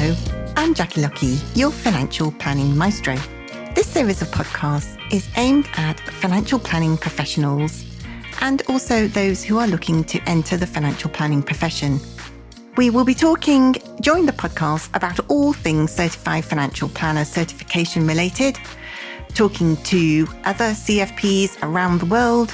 Hello, I'm Jackie Lucky, your financial planning maestro. This series of podcasts is aimed at financial planning professionals and also those who are looking to enter the financial planning profession. We will be talking during the podcast about all things Certified Financial Planner certification related, talking to other CFPs around the world,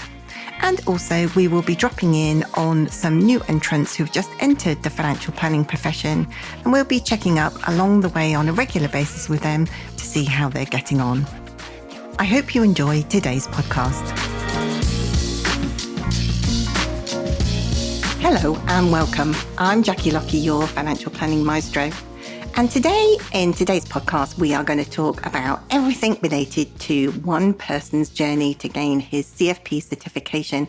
and also we will be dropping in on some new entrants who've just entered the financial planning profession, and we'll be checking up along the way on a regular basis with them to see how they're getting on. I hope you enjoy today's podcast. Hello and welcome. I'm Jackie Lucky, your financial planning maestro. And today, in today's podcast, we are going to talk about everything related to one person's journey to gain his CFP certification.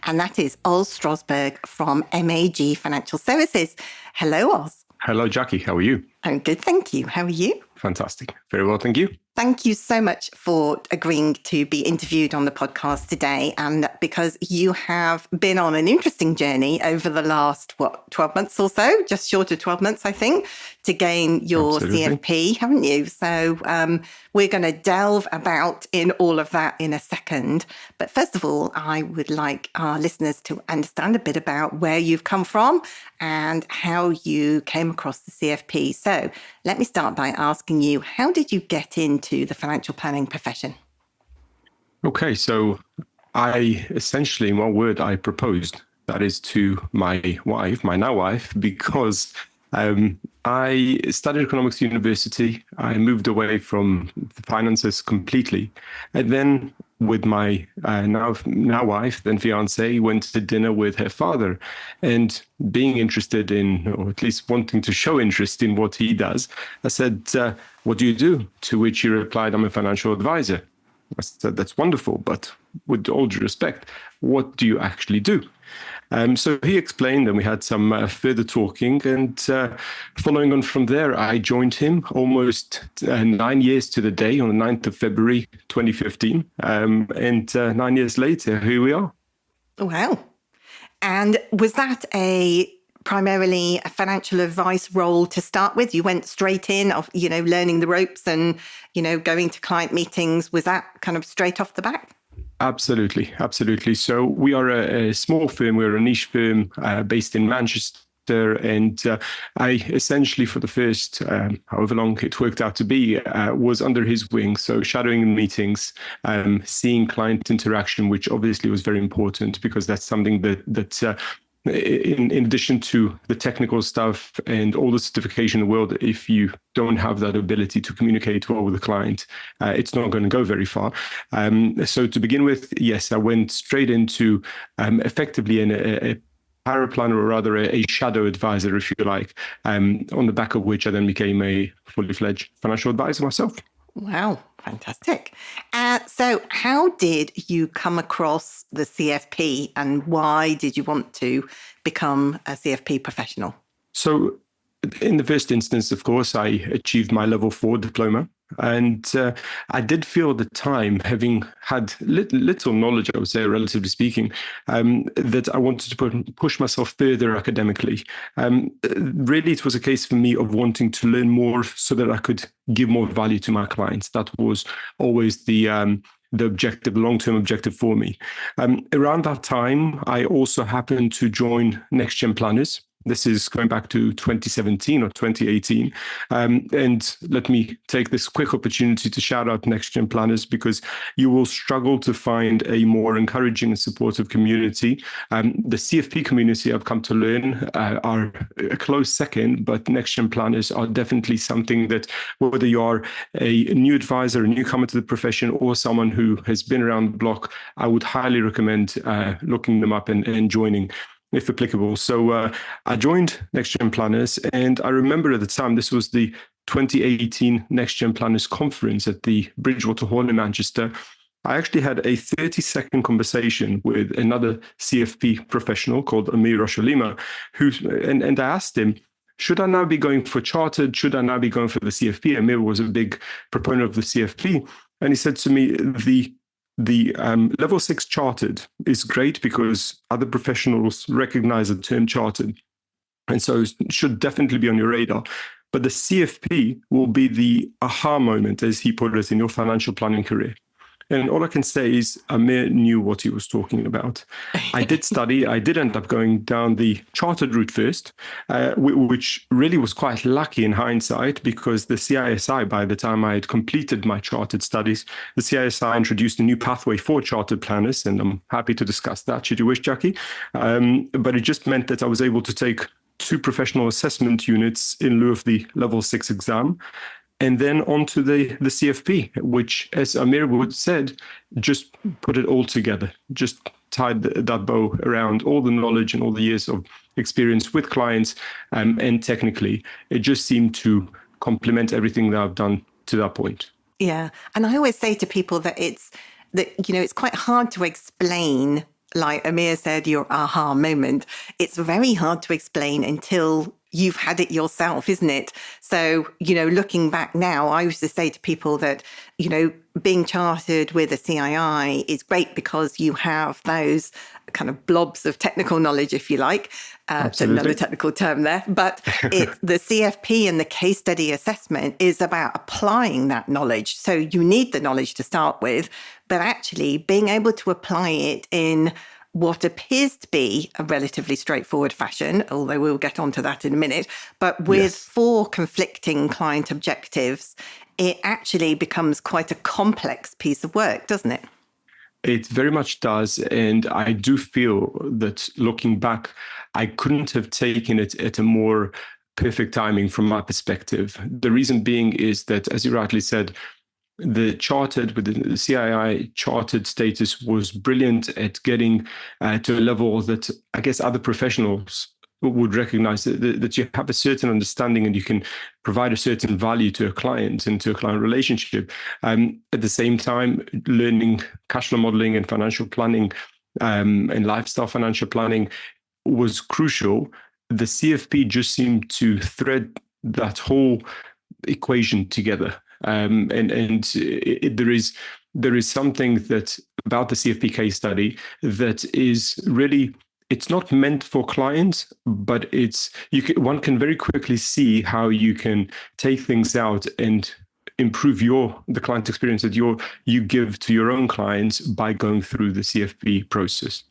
And that is Oz Shtrosberg from MAG Financial Services. Hello, Oz. Hello, Jackie. How are you? I'm good, thank you. How are you? Fantastic. Very well, thank you. Thank you so much for agreeing to be interviewed on the podcast today, and because you have been on an interesting journey over the last, 12 months or so, just short of 12 months, I think, to gain your CFP, haven't you? So we're going to delve about in all of that in a second. But first of all, I would like our listeners to understand a bit about where you've come from and how you came across the CFP. So let me start by asking you, how did you get into the financial planning profession? Okay, so I essentially, in one word, I proposed. That is to my wife, my now wife, because I studied economics at university. I moved away from the finances completely. And then with my now wife, then fiance, went to dinner with her father. And being interested in, or at least wanting to show interest in what he does, I said, what do you do? To which he replied, I'm a financial advisor. I said, that's wonderful, but with all due respect, what do you actually do? So he explained, and we had some further talking, and following on from there, I joined him almost 9 years to the day on the 9th of February, 2015. And 9 years later, here we are. Wow. And was that primarily a financial advice role to start with? You went straight in of, learning the ropes and, going to client meetings. Was that kind of straight off the bat? Absolutely. So we are a small firm. We're a niche firm based in Manchester. And I essentially, for the first, however long it worked out to be, was under his wing. So shadowing meetings, seeing client interaction, which obviously was very important because that's something that in addition to the technical stuff and all the certification in the world, if you don't have that ability to communicate well with the client, it's not going to go very far. So to begin with, yes, I went straight into effectively a paraplanner, or rather a shadow advisor, if you like, on the back of which I then became a fully fledged financial advisor myself. Wow, fantastic. So how did you come across the CFP, and why did you want to become a CFP professional? So in the first instance, of course, I achieved my level 4 diploma. And I did feel at the time, having had little knowledge, I would say, relatively speaking, that I wanted to push myself further academically. Really, it was a case for me of wanting to learn more so that I could give more value to my clients. That was always the objective, long-term objective for me. Around that time, I also happened to join Next Gen Planners. This is going back to 2017 or 2018. And let me take this quick opportunity to shout out Next Gen Planners, because you will struggle to find a more encouraging and supportive community. The CFP community, I've come to learn, are a close second, but Next Gen Planners are definitely something that, whether you are a new advisor, a newcomer to the profession, or someone who has been around the block, I would highly recommend looking them up and joining, if applicable. So I joined Next Gen Planners, and I remember at the time, this was the 2018 Next Gen Planners Conference at the Bridgewater Hall in Manchester. I actually had a 30-second conversation with another CFP professional called Amir Roshalima, and I asked him, should I now be going for chartered? Should I now be going for the CFP? Amir was a big proponent of the CFP. And he said to me, the level 6 chartered is great because other professionals recognize the term chartered. And so it should definitely be on your radar. but the CFP will be the aha moment, as he put it, in your financial planning career. And all I can say is Amir knew what he was talking about. I did study. I did end up going down the chartered route first, which really was quite lucky in hindsight, because the CISI, by the time I had completed my chartered studies, the CISI introduced a new pathway for chartered planners, and I'm happy to discuss that should you wish, Jackie. But it just meant that I was able to take 2 professional assessment units in lieu of the level 6 exam. And then onto the CFP, which, as Amir would said, just put it all together, just tied that bow around all the knowledge and all the years of experience with clients, and technically, it just seemed to complement everything that I've done to that point. Yeah. And I always say to people that it's quite hard to explain, like Amir said, your aha moment. It's very hard to explain until you've had it yourself, isn't it? So, looking back now, I used to say to people that, being chartered with a CII is great because you have those kind of blobs of technical knowledge, if you like. It's another technical term there. But the CFP and the case study assessment is about applying that knowledge. So you need the knowledge to start with, but actually being able to apply it in what appears to be a relatively straightforward fashion, although we'll get onto that in a minute, but with 4 conflicting client objectives, it actually becomes quite a complex piece of work, doesn't it? It very much does. And I do feel that looking back, I couldn't have taken it at a more perfect timing from my perspective. The reason being is that, as you rightly said, the chartered, with the CII chartered status, was brilliant at getting to a level that I guess other professionals would recognize that you have a certain understanding and you can provide a certain value to a client and to a client relationship. At the same time, learning cash flow modeling and financial planning and lifestyle financial planning was crucial. The CFP just seemed to thread that whole equation together. There is something that about the CFP case study that is really, it's not meant for clients, but one can very quickly see how you can take things out and improve the client experience that you give to your own clients by going through the CFP process.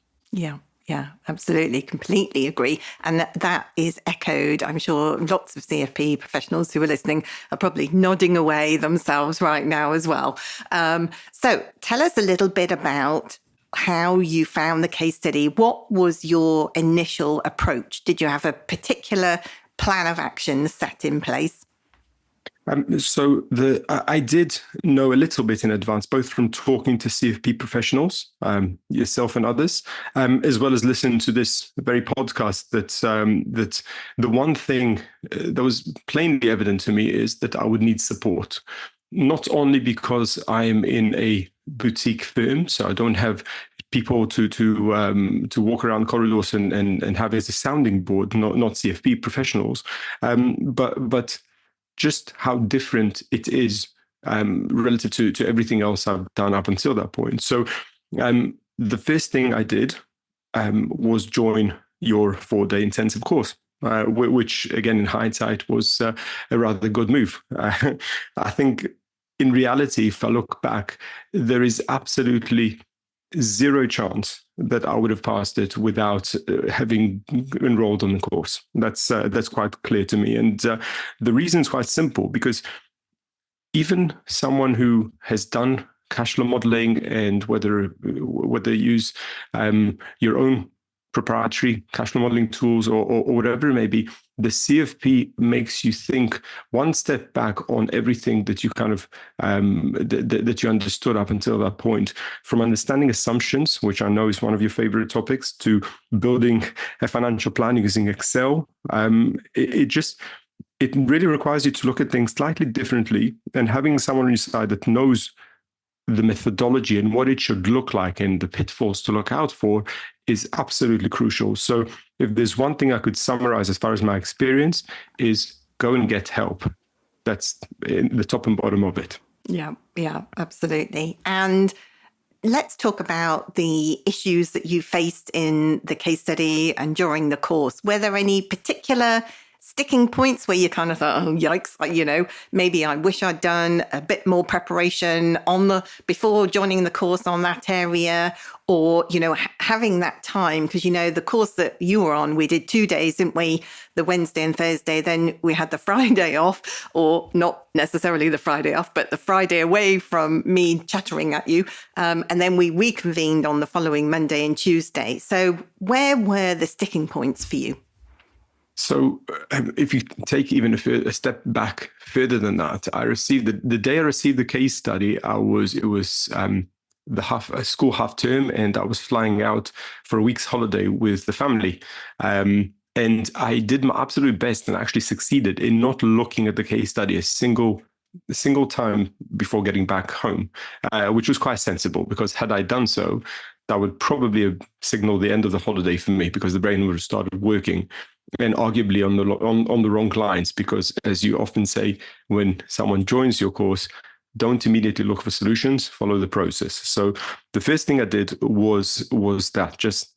Yeah, absolutely. Completely agree. And that is echoed. I'm sure lots of CFP professionals who are listening are probably nodding away themselves right now as well. So tell us a little bit about how you found the case study. What was your initial approach? Did you have a particular plan of action set in place? I did know a little bit in advance, both from talking to CFP professionals, yourself and others, as well as listening to this very podcast, that the one thing that was plainly evident to me is that I would need support. Not only because I am in a boutique firm, so I don't have people to walk around corridors and have as a sounding board, not CFP professionals, but just how different it is relative to everything else I've done up until that point. So the first thing I did was join your 4-day intensive course, which again, in hindsight, was a rather good move. I think in reality, if I look back, there is absolutely zero chance that I would have passed it without having enrolled on the course. That's quite clear to me. And the reason is quite simple, because even someone who has done cash flow modeling, and whether you use your own proprietary cash flow modeling tools or whatever it may be, the CFP makes you think one step back on everything that you kind of that you understood up until that point, from understanding assumptions, which I know is one of your favorite topics, to building a financial plan using Excel. It really requires you to look at things slightly differently, and having someone on your side that knows the methodology and what it should look like and the pitfalls to look out for is absolutely crucial. So if there's one thing I could summarize as far as my experience, is go and get help. That's the top and bottom of it. Yeah, absolutely. And let's talk about the issues that you faced in the case study and during the course. Were there any particular sticking points where you kind of thought, oh, yikes, maybe I wish I'd done a bit more preparation before joining the course on that area, or, having that time, because, the course that you were on, we did 2 days, didn't we? The Wednesday and Thursday, then we had the Friday off, or not necessarily the Friday off, but the Friday away from me chattering at you. And then we reconvened on the following Monday and Tuesday. So where were the sticking points for you? So if you take even a step back further than that, the day I received the case study, it was a school half term, and I was flying out for a week's holiday with the family. And I did my absolute best and actually succeeded in not looking at the case study a single time before getting back home, which was quite sensible, because had I done so, that would probably have signaled the end of the holiday for me, because the brain would have started working, and arguably on the wrong lines. Because, as you often say, when someone joins your course, don't immediately look for solutions, follow the process. So the first thing I did was that, just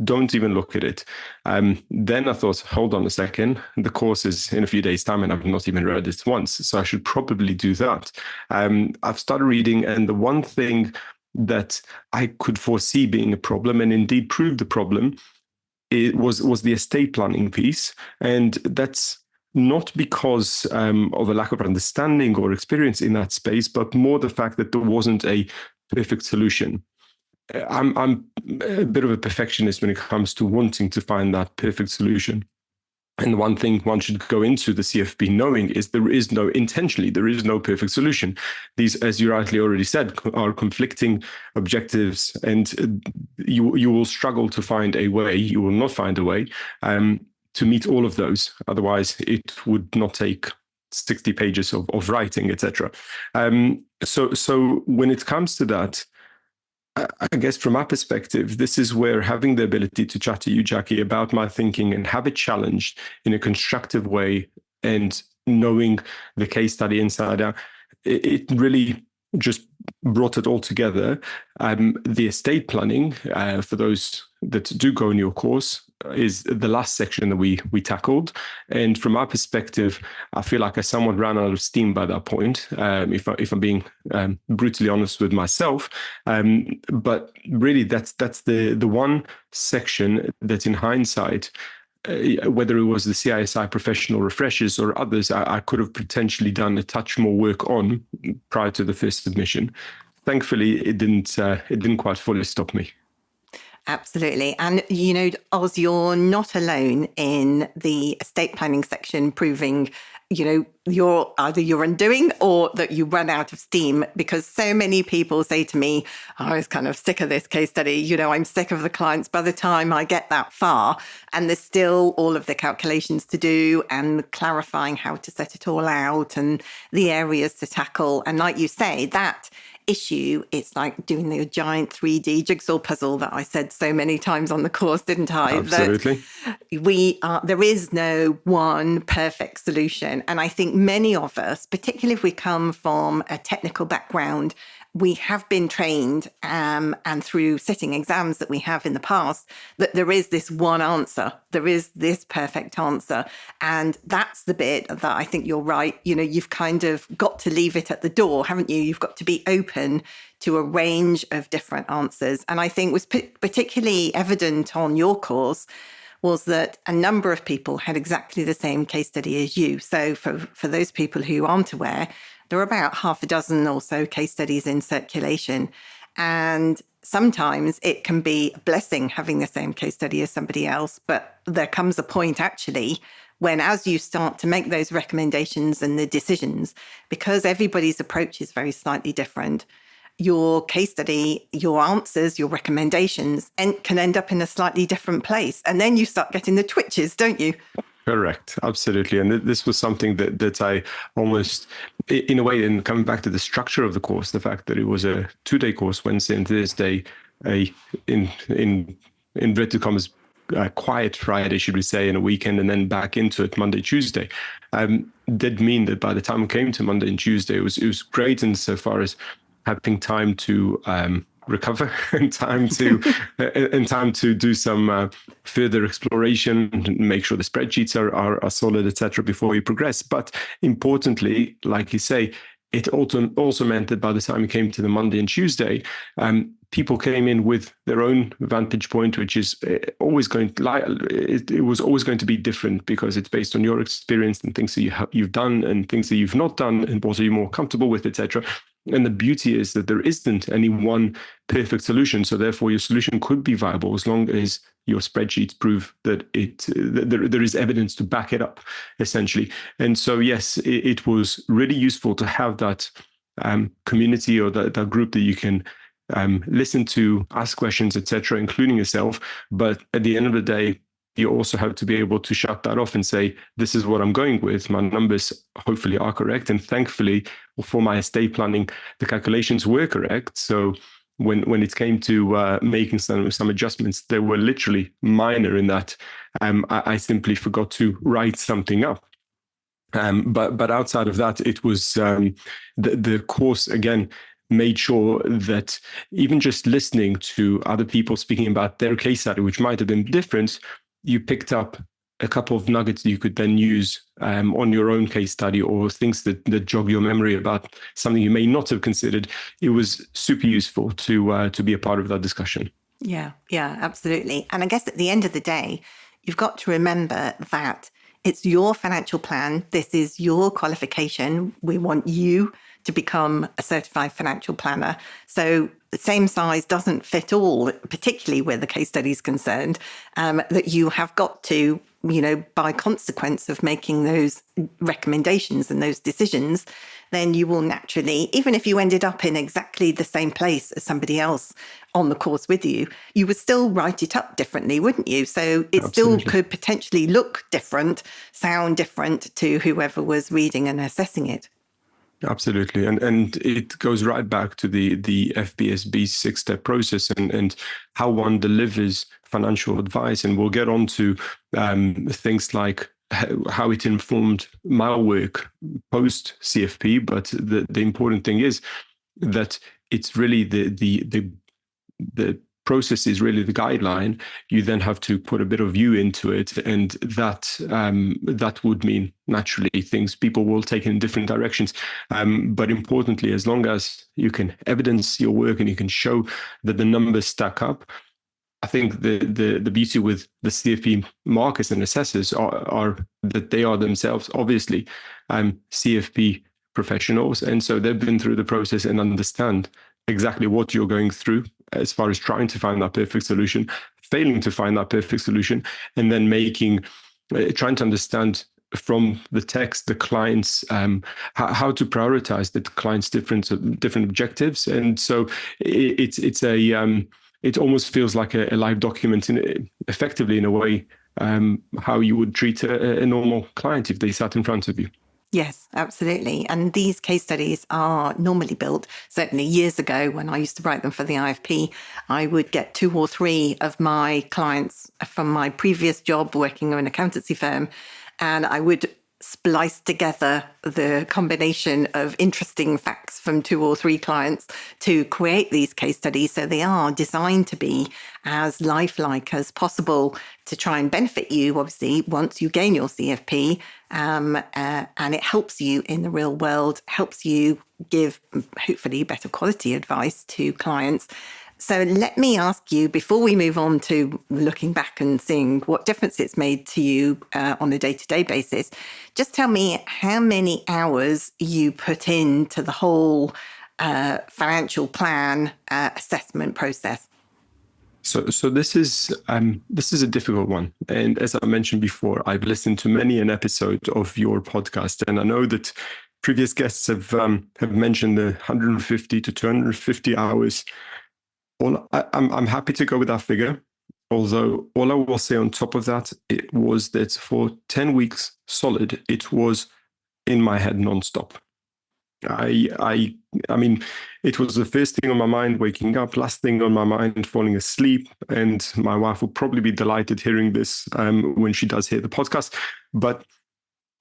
don't even look at it. Then I thought, hold on a second, the course is in a few days' time and I've not even read it once, so I should probably do that. I've started reading, and the one thing that I could foresee being a problem, and indeed proved the problem, it was the estate planning piece. And that's not because of a lack of understanding or experience in that space, but more the fact that there wasn't a perfect solution. I'm a bit of a perfectionist when it comes to wanting to find that perfect solution. And one thing one should go into the CFP knowing is there is no perfect solution. These, as you rightly already said, are conflicting objectives, and you will struggle to find a way. You will not find a way to meet all of those. Otherwise, it would not take 60 pages of writing, etc. So when it comes to that, I guess from my perspective, this is where having the ability to chat to you, Jackie, about my thinking and have it challenged in a constructive way, and knowing the case study inside out, it really just brought it all together. The estate planning, for those that do go in your course, is the last section that we tackled. And from my perspective, I feel like I somewhat ran out of steam by that point, if I'm being brutally honest with myself. But really, that's the one section that, in hindsight, whether it was the CISI professional refreshers or others, I could have potentially done a touch more work on prior to the first submission. Thankfully, it didn't quite fully stop me. Absolutely. And, Oz, you're not alone in the estate planning section proving, you're undoing or that you run out of steam, because so many people say to me, I was kind of sick of this case study. I'm sick of the clients by the time I get that far, and there's still all of the calculations to do and clarifying how to set it all out and the areas to tackle. And like you say, that issue, it's like doing the giant 3D jigsaw puzzle that I said so many times on the course, didn't I? Absolutely. There is no one perfect solution. And I think many of us, particularly if we come from a technical background, we have been trained and through sitting exams that we have in the past, that there is this one answer. There is this perfect answer. And that's the bit that I think you're right. You've kind of got to leave it at the door, haven't you? You've got to be open to a range of different answers. And I think was particularly evident on your course was that a number of people had exactly the same case study as you. So for those people who aren't aware, there are about half a dozen or so case studies in circulation. And sometimes it can be a blessing having the same case study as somebody else. But there comes a point actually when, as you start to make those recommendations and the decisions, because everybody's approach is very slightly different, your case study, your answers, your recommendations can end up in a slightly different place. And then you start getting the twitches, don't you? Correct. Absolutely. And this was something that I almost, in a way, and coming back to the structure of the course, the fact that it was a 2-day course, Wednesday and Thursday, in inverted commas, quiet Friday, should we say, and a weekend, and then back into it Monday, Tuesday, did mean that by the time it came to Monday and Tuesday, it was great insofar as having time to recover and time to do some further exploration and make sure the spreadsheets are solid, etc., before you progress. But importantly, like you say, it also meant that by the time it came to the Monday and Tuesday, people came in with their own vantage point, which is always going to it was always going to be different because it's based on your experience and things that you've done and things that you've not done and what are you more comfortable with, etc. And the beauty is that there isn't any one perfect solution. So therefore, your solution could be viable as long as your spreadsheets prove that there is evidence to back it up, essentially. And so, yes, it was really useful to have that community or that group that you can listen to, ask questions, etc., including yourself. But at the end of the day, you also have to be able to shut that off and say, this is what I'm going with. My numbers hopefully are correct. And thankfully, for my estate planning, the calculations were correct. So when it came to making some adjustments, they were literally minor in that I simply forgot to write something up. But outside of that, it was the course, again, made sure that even just listening to other people speaking about their case study, which might have been different, you picked up a couple of nuggets that you could then use on your own case study or things that jog your memory about something you may not have considered. It was super useful to be a part of that discussion. Yeah, absolutely. And I guess at the end of the day, you've got to remember that it's your financial plan. This is your qualification. We want you to become a certified financial planner. So the same size doesn't fit all, particularly where the case study is concerned, that you have got to, by consequence of making those recommendations and those decisions, then you will naturally, even if you ended up in exactly the same place as somebody else on the course with you, you would still write it up differently, wouldn't you? So it Absolutely. still could potentially look different, sound different to whoever was reading and assessing it. Absolutely. And it goes right back to the FBSB 6-step process and how one delivers financial advice. And we'll get on to things like how it informed my work post CFP. But the important thing is that it's really the process is really the guideline. You then have to put a bit of you into it, and that would mean naturally people will take in different directions. But importantly, as long as you can evidence your work and you can show that the numbers stack up, I think the beauty with the CFP markers and assessors are that they are themselves obviously CFP professionals, and so they've been through the process and understand exactly what you're going through as far as trying to find that perfect solution, failing to find that perfect solution, and then trying to understand from the text the client's how to prioritize the client's different objectives. And so it almost feels like a live document effectively in a way, how you would treat a normal client if they sat in front of you. Yes, absolutely. And these case studies are normally built, certainly years ago when I used to write them for the IFP, I would get 2 or 3 of my clients from my previous job working in an accountancy firm, and I would splice together the combination of interesting facts from 2 or 3 clients to create these case studies. So they are designed to be as lifelike as possible to try and benefit you, obviously, once you gain your CFP. And it helps you in the real world, helps you give, hopefully, better quality advice to clients. So let me ask you, before we move on to looking back and seeing what difference it's made to you on a day-to-day basis, just tell me how many hours you put into the whole financial plan assessment process. So this is a difficult one, and as I mentioned before, I've listened to many an episode of your podcast, and I know that previous guests have mentioned the 150 to 250 hours. I'm happy to go with that figure, although all I will say on top of that, it was that for 10 weeks solid, it was in my head nonstop. I mean, it was the first thing on my mind waking up, last thing on my mind falling asleep, and my wife will probably be delighted hearing this when she does hear the podcast. But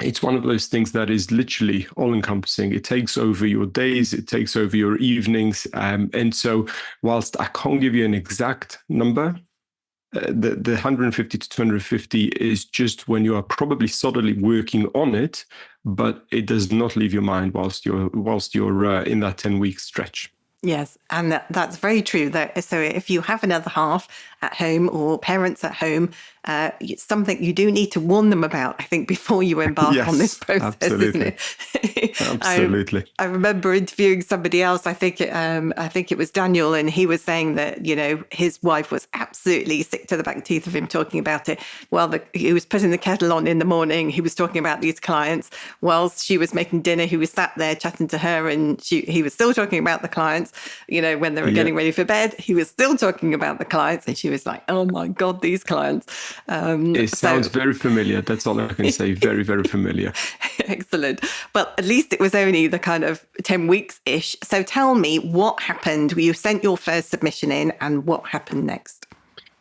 it's one of those things that is literally all-encompassing. It takes over your days, it takes over your evenings. And so whilst I can't give you an exact number, the 150 to 250 is just when you are probably solidly working on it, but it does not leave your mind whilst you're in that 10-week stretch. Yes, and that's very true. So if you have another half at home or parents at home, it's something you do need to warn them about, I think, before you embark on this process, absolutely. isn't it? Absolutely. I remember interviewing somebody else. I think it was Daniel, and he was saying that, his wife was absolutely sick to the back teeth of him talking about it. Well, he was putting the kettle on in the morning. He was talking about these clients whilst she was making dinner. He was sat there chatting to her, and he was still talking about the clients. When they were getting ready for bed, he was still talking about the clients, and she was like, "Oh my God, these clients." It sounds very familiar. That's all I can say. Very, very familiar. Excellent. Well, at least it was only the kind of 10 weeks-ish. So tell me what happened. You sent your first submission in, and what happened next?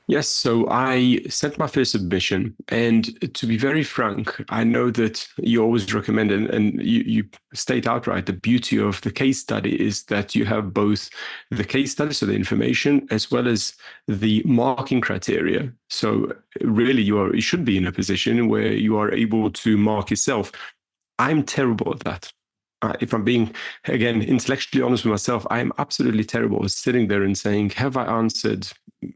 Yes, so I sent my first submission, and to be very frank, I know that you always recommend, and you state outright, the beauty of the case study is that you have both the case study, so the information, as well as the marking criteria. So really, you should be in a position where you are able to mark yourself. I'm terrible at that. If I'm being, again, intellectually honest with myself, I'm absolutely terrible at sitting there and saying, have I answered,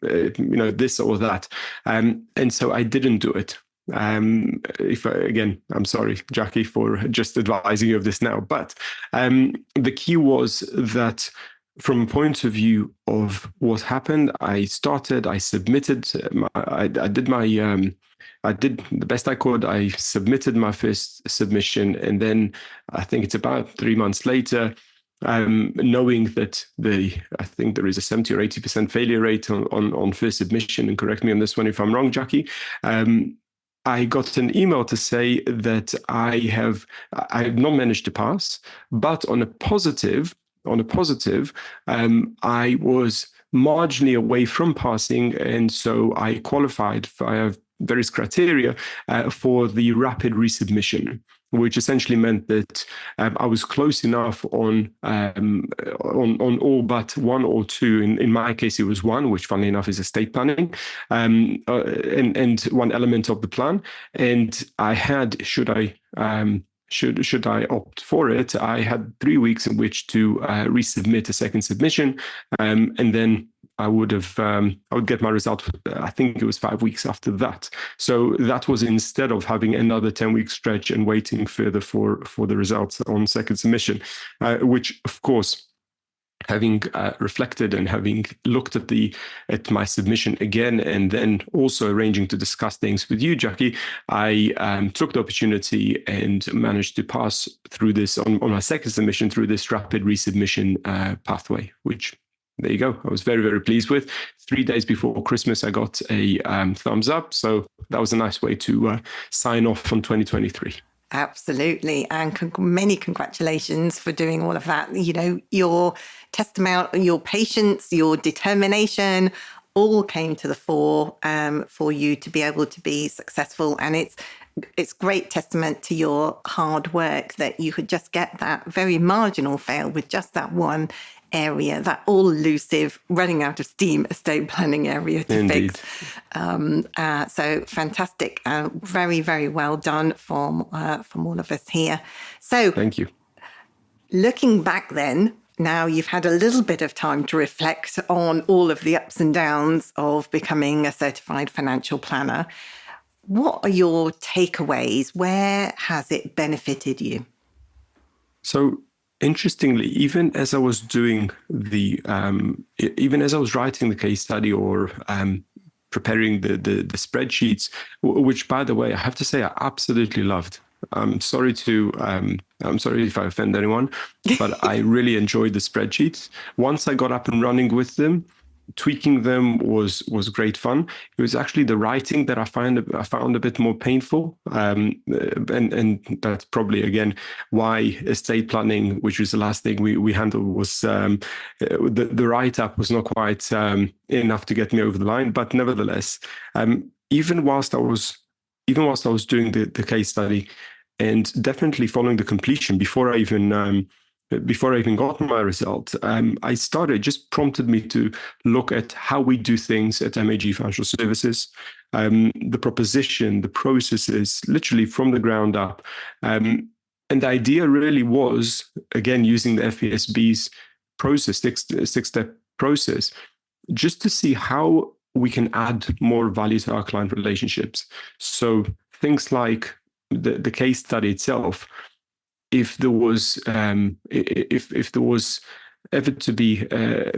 this or that? And so I didn't do it. I'm sorry, Jackie, for just advising you of this now. But the key was that from a point of view of what happened, I submitted, I did the best I could. I submitted my first submission, and then I think it's about 3 months later, knowing that I think there is a 70 or 80% failure rate on first submission, and correct me on this one if I'm wrong, Jackie. I got an email to say that I have not managed to pass, but on a positive, I was marginally away from passing, and so I qualified via various criteria for the rapid resubmission, which essentially meant that I was close enough on all but one or two. In my case, it was one, which funnily enough is estate planning, and one element of the plan. And I had, should I opt for it, I had 3 weeks in which to resubmit a second submission, and then I would get my result. I think it was 5 weeks after that. So that was instead of having another 10-week stretch and waiting further for the results on second submission, which of course, having reflected and having looked at my submission again, and then also arranging to discuss things with you, Jackie, I took the opportunity and managed to pass through this on my second submission through this rapid resubmission pathway, which, there you go, I was very, very pleased with. 3 days before Christmas, I got a thumbs up. So that was a nice way to sign off on 2023. Absolutely. And many congratulations for doing all of that. Your testimony, your patience, your determination all came to the fore for you to be able to be successful. And it's great testament to your hard work that you could just get that very marginal fail with just that one area, that all-elusive, running out of steam estate planning area to Indeed. fix. So fantastic. Very, very well done from all of us here. So thank you. Looking back then, now you've had a little bit of time to reflect on all of the ups and downs of becoming a certified financial planner. What are your takeaways? Where has it benefited you? So interestingly, even as I was doing even as I was writing the case study or preparing the spreadsheets, which, by the way, I have to say I absolutely loved. I'm sorry if I offend anyone, but I really enjoyed the spreadsheets. Once I got up and running with them, tweaking them was great fun. It was actually the writing that I found a bit more painful, and that's probably again why estate planning, which was the last thing we handled, was the write-up was not quite enough to get me over the line. But nevertheless, even whilst I was doing the case study, and definitely following the completion before I even got my result, I started, just prompted me to look at how we do things at MAG Financial Services, the proposition, the processes, literally from the ground up. And the idea really was, again, using the FPSB's process, six-step process, just to see how we can add more value to our client relationships. So things like the case study itself, if there was if there was ever to be a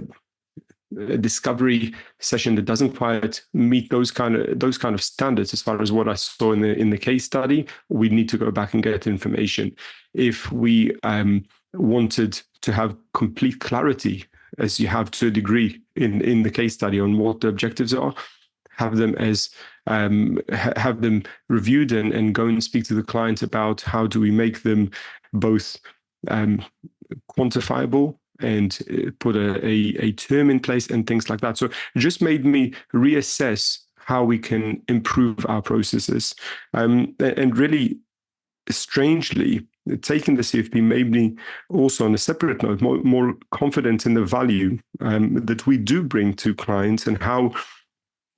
discovery session that doesn't quite meet those kind of standards as far as what I saw in the case study, we need to go back and get information. If we wanted to have complete clarity, as you have to a degree in the case study, on what the objectives are, have them reviewed and go and speak to the client about how do we make them both quantifiable and put a term in place and things like that. So it just made me reassess how we can improve our processes. And really, strangely, taking the CFP made me also, on a separate note, more confident in the value that we do bring to clients, and how,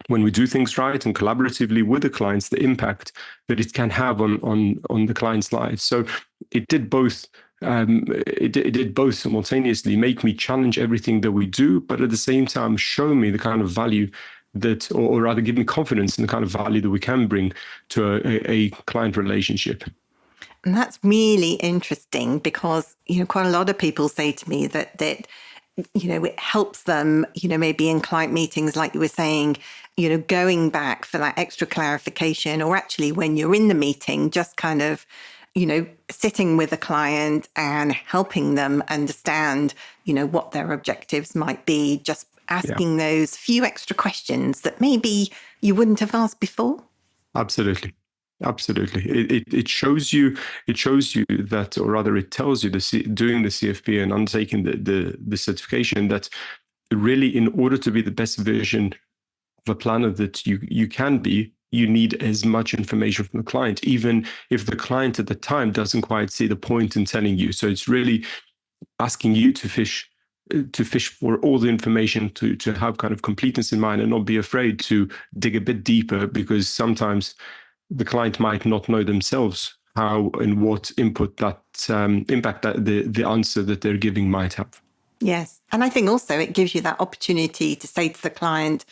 when we do things right and collaboratively with the clients, the impact that it can have on the client's lives. So it did both. It did both simultaneously, make me challenge everything that we do, but at the same time show me the kind of value that, or rather give me confidence in the kind of value that we can bring to a client relationship. And that's really interesting, because, quite a lot of people say to me that it helps them, maybe in client meetings, like you were saying, going back for that extra clarification, or actually when you're in the meeting, just kind of, sitting with a client and helping them understand, what their objectives might be, just asking those few extra questions that maybe you wouldn't have asked before. Absolutely. It shows you that, or rather it tells you, doing the CFP and undertaking the certification, that really, in order to be the best version of a planner that you can be, you need as much information from the client, even if the client at the time doesn't quite see the point in telling you. So it's really asking you to fish for all the information, to have kind of completeness in mind, and not be afraid to dig a bit deeper, because sometimes the client might not know themselves how and what impact that the answer that they're giving might have. Yes. And I think also it gives you that opportunity to say to the client,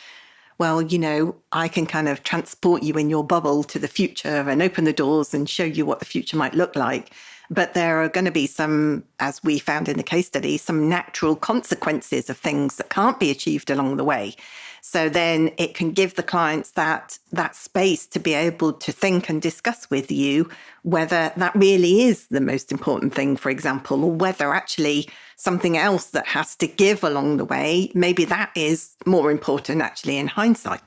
well, I can kind of transport you in your bubble to the future and open the doors and show you what the future might look like. But there are going to be some, as we found in the case study, some natural consequences of things that can't be achieved along the way. So then it can give the clients that space to be able to think and discuss with you whether that really is the most important thing, for example, or whether actually something else that has to give along the way, maybe that is more important actually in hindsight.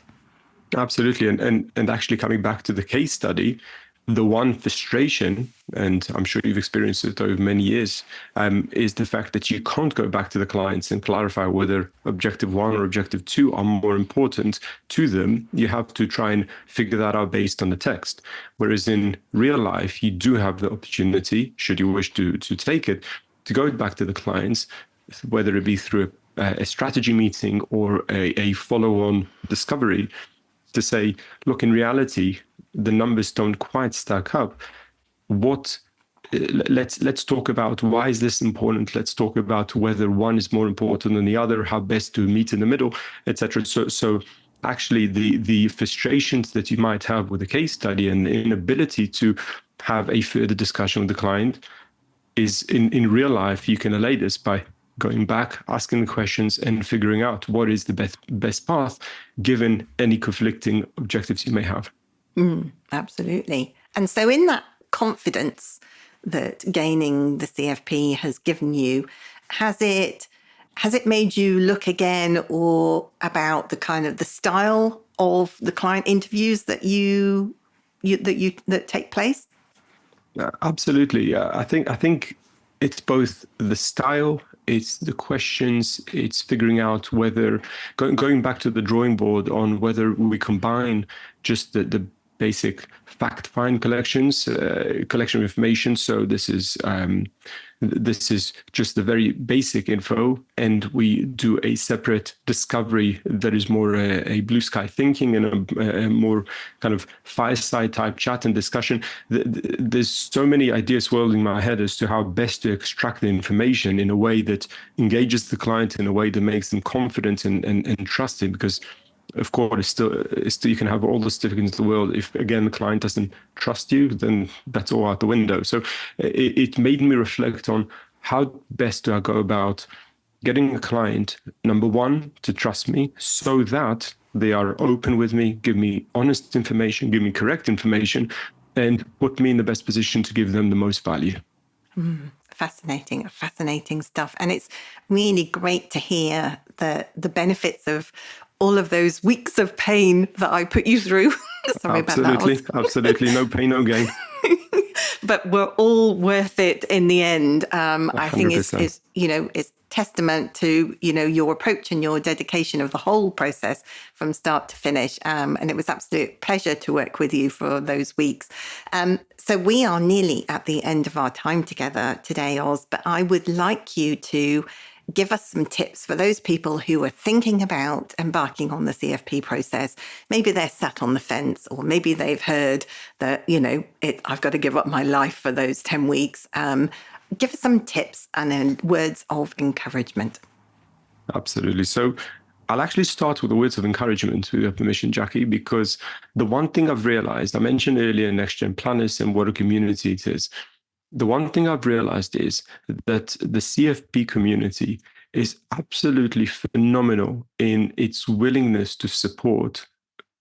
Absolutely. And actually, coming back to the case study, the one frustration, and I'm sure you've experienced it over many years, is the fact that you can't go back to the clients and clarify whether objective 1 or objective 2 are more important to them. You have to try and figure that out based on the text. Whereas in real life, you do have the opportunity, should you wish to take it, to go back to the clients, whether it be through a strategy meeting or a follow-on discovery, to say, look, in reality, the numbers don't quite stack up. Let's talk about why is this important. Let's talk about whether one is more important than the other, how best to meet in the middle, etc. So actually, the frustrations that you might have with a case study and the inability to have a further discussion with the client is, in real life, you can allay this by going back, asking the questions, and figuring out what is the best path, given any conflicting objectives you may have. Absolutely. And so in that confidence that gaining the CFP has given you, has it made you look again or about the kind of the style of the client interviews that that take place? Absolutely. I think it's both the style, it's the questions, it's figuring out whether, going back to the drawing board on whether we combine just the basic fact find collections, collection of information. So this is just the very basic info, and we do a separate discovery that is more a blue sky thinking and a more kind of fireside type chat and discussion. There's so many ideas swirling in my head as to how best to extract the information in a way that engages the client, in a way that makes them confident and trusted, because of course, still you can have all the certificates in the world. If again the client doesn't trust you, then that's all out the window. So it made me reflect on how best do I go about getting a client, number one, to trust me, so that they are open with me, give me honest information, give me correct information, and put me in the best position to give them the most value. Fascinating stuff. And it's really great to hear the benefits of all of those weeks of pain that I put you through. Sorry about that. Absolutely. No pain, no gain. But we're all worth it in the end. I think it's testament to, your approach and your dedication of the whole process from start to finish. And it was absolute pleasure to work with you for those weeks. So we are nearly at the end of our time together today, Oz, but I would like you to give us some tips for those people who are thinking about embarking on the CFP process. Maybe they're sat on the fence, or maybe they've heard that, I've got to give up my life for those 10 weeks. Give us some tips and then words of encouragement. Absolutely. So I'll actually start with the words of encouragement, with your permission, Jackie, because the one thing I've realized, I mentioned earlier Next Gen Planners and what a community it is. The one thing I've realized is that the CFP community is absolutely phenomenal in its willingness to support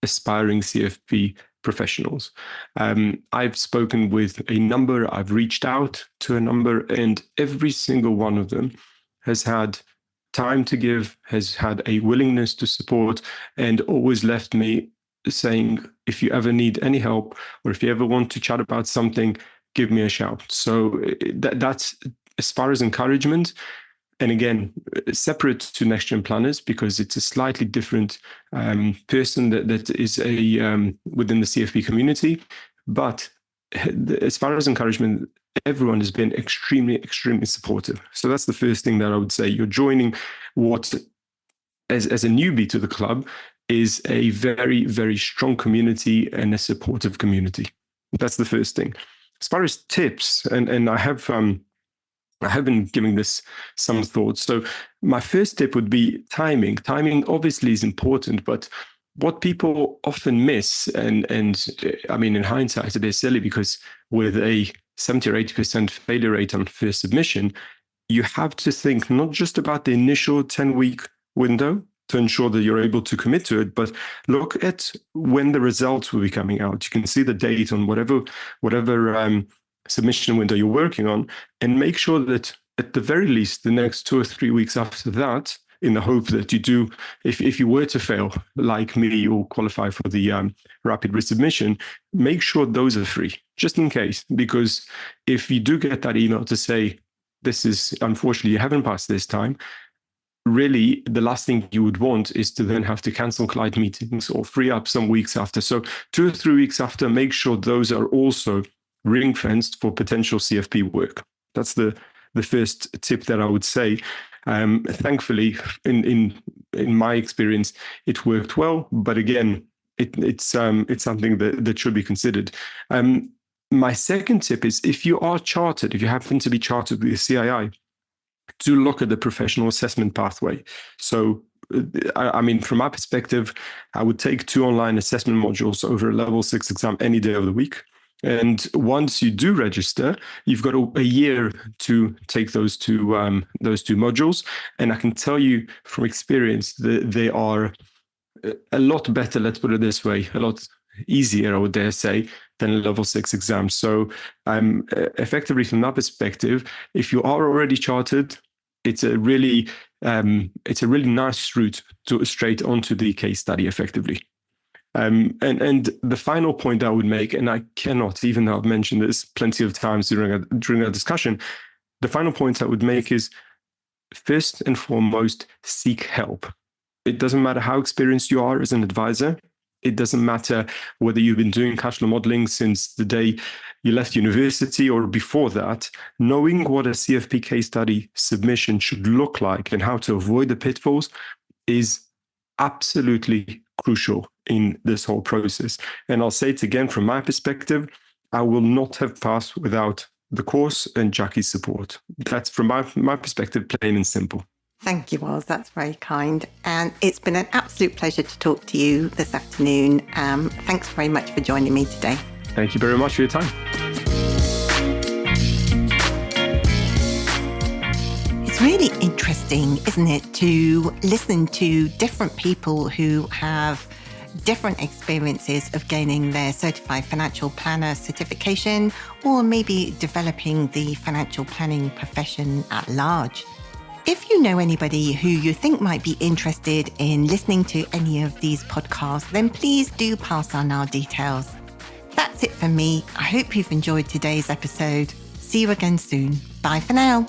aspiring CFP professionals. I've spoken with a number, I've reached out to a number, and every single one of them has had time to give, has had a willingness to support, and always left me saying, if you ever need any help, or if you ever want to chat about something, give me a shout. So that's as far as encouragement. And again, separate to Next Gen Planners, because it's a slightly different person that is within the CFP community. But as far as encouragement, everyone has been extremely, extremely supportive. So that's the first thing that I would say. You're joining what, as a newbie to the club, is a very, very strong community and a supportive community. That's the first thing. As far as tips, and I have been giving this some thought. So my first tip would be timing. Timing obviously is important, but what people often miss, and I mean, in hindsight, it is silly, because with a 70 or 80% failure rate on first submission, you have to think not just about the initial 10-week window to ensure that you're able to commit to it, but look at when the results will be coming out. You can see the date on whatever submission window you're working on, and make sure that at the very least the next 2 or 3 weeks after that, in the hope that you do, if you were to fail, like me, you'll qualify for the rapid resubmission, make sure those are free, just in case. Because if you do get that email to say, this is, unfortunately, you haven't passed this time, really the last thing you would want is to then have to cancel client meetings or free up some weeks after. So 2 or 3 weeks after, make sure those are also ring fenced for potential CFP work. That's the first tip that I would say. Thankfully, in my experience, it worked well. But again, it's something that should be considered. My second tip is, if you are chartered, if you happen to be chartered with the CII, to look at the professional assessment pathway. So, I mean, from my perspective, I would take 2 online assessment modules over a level 6 exam any day of the week. And once you do register, you've got a year to take those two modules. And I can tell you from experience that they are a lot better, let's put it this way, a lot easier, I would dare say, than a level 6 exam. So effectively, from that perspective, if you are already chartered, it's a really nice route to straight onto the case study effectively. And the final point I would make, and I cannot, even though I've mentioned this plenty of times during our discussion, the final point I would make is, first and foremost, seek help. It doesn't matter how experienced you are as an advisor. It doesn't matter whether you've been doing cash flow modeling since the day you left university or before that. Knowing what a CFP case study submission should look like and how to avoid the pitfalls is absolutely crucial in this whole process. And I'll say it again, from my perspective, I will not have passed without the course and Jackie's support. That's from my perspective, plain and simple. Thank you, Oz. That's very kind. And it's been an absolute pleasure to talk to you this afternoon. Thanks very much for joining me today. Thank you very much for your time. It's really interesting, isn't it, to listen to different people who have different experiences of gaining their certified financial planner certification, or maybe developing the financial planning profession at large. If you know anybody who you think might be interested in listening to any of these podcasts, then please do pass on our details. That's it for me. I hope you've enjoyed today's episode. See you again soon. Bye for now.